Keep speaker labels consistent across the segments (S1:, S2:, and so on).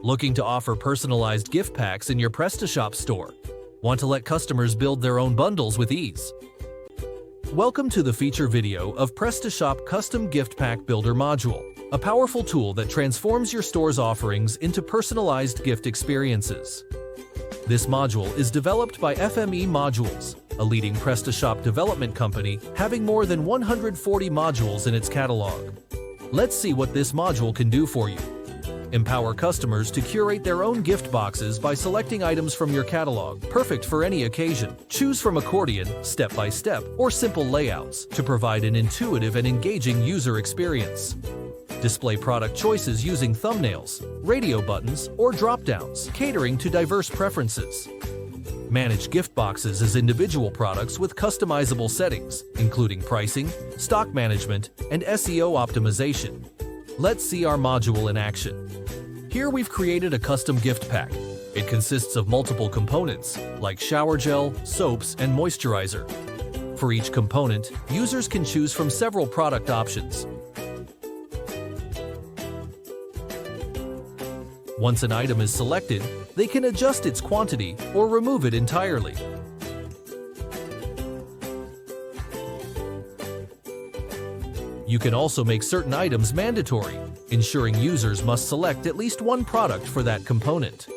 S1: Looking to offer personalized gift packs in your Prestashop store? Want to let customers build their own bundles with ease? Welcome to the feature video of Prestashop Custom Gift Pack Builder Module, a powerful tool that transforms your store's offerings into personalized gift experiences. This module is developed by FME Modules, a leading Prestashop development company having more than 140 modules in its catalog. Let's see what this module can do for you. Empower customers to curate their own gift boxes by selecting items from your catalog, perfect for any occasion. Choose from Accordion, step-by-step, or simple layouts to provide an intuitive and engaging user experience. Display product choices using thumbnails, radio buttons, or dropdowns, catering to diverse preferences. Manage gift boxes as individual products with customizable settings, including pricing, stock management, and SEO optimization. Let's see our module in action. Here we've created a custom gift pack. It consists of multiple components, like shower gel, soaps, and moisturizer. For each component, users can choose from several product options. Once an item is selected, they can adjust its quantity or remove it entirely. You can also make certain items mandatory, ensuring users must select at least one product for that component.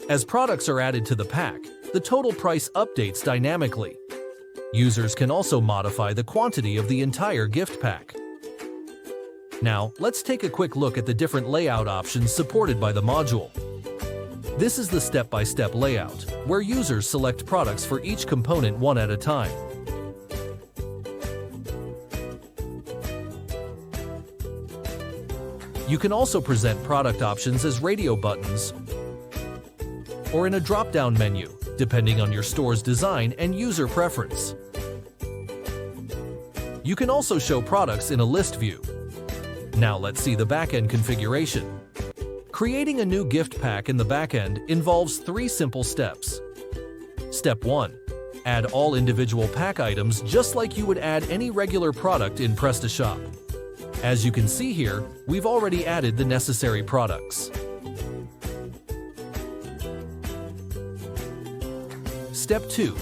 S1: As products are added to the pack, the total price updates dynamically. Users can also modify the quantity of the entire gift pack. Now, let's take a quick look at the different layout options supported by the module. This is the step-by-step layout, where users select products for each component one at a time. You can also present product options as radio buttons or in a drop-down menu, depending on your store's design and user preference. You can also show products in a list view. Now let's see the backend configuration. Creating a new gift pack in the backend involves 3 simple steps. Step 1. Add all individual pack items just like you would add any regular product in Prestashop. As you can see here, we've already added the necessary products. Step 2.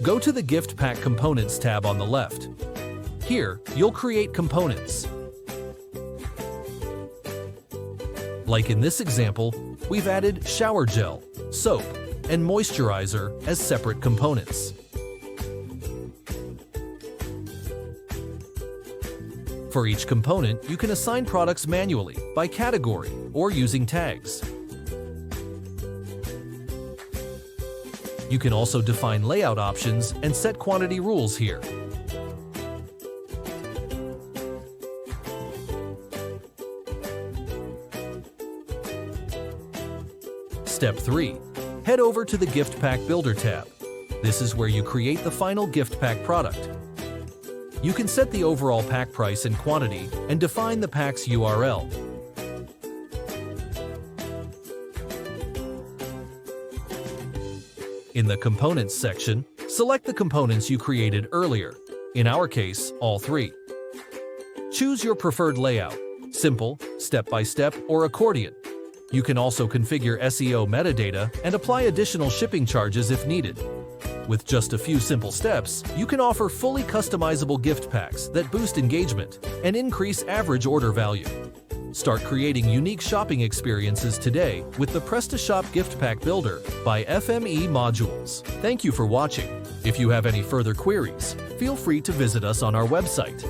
S1: Go to the Gift Pack Components tab on the left. Here, you'll create components. Like in this example, we've added shower gel, soap, and moisturizer as separate components. For each component, you can assign products manually, by category, or using tags. You can also define layout options and set quantity rules here. Step 3. Head over to the Gift Pack Builder tab. This is where you create the final gift pack product. You can set the overall pack price and quantity and define the pack's URL. In the Components section, select the components you created earlier, in our case, all 3. Choose your preferred layout, simple, step-by-step, or accordion. You can also configure SEO metadata and apply additional shipping charges if needed. With just a few simple steps, you can offer fully customizable gift packs that boost engagement and increase average order value. Start creating unique shopping experiences today with the Prestashop Gift Pack Builder by FME Modules. Thank you for watching. If you have any further queries, feel free to visit us on our website.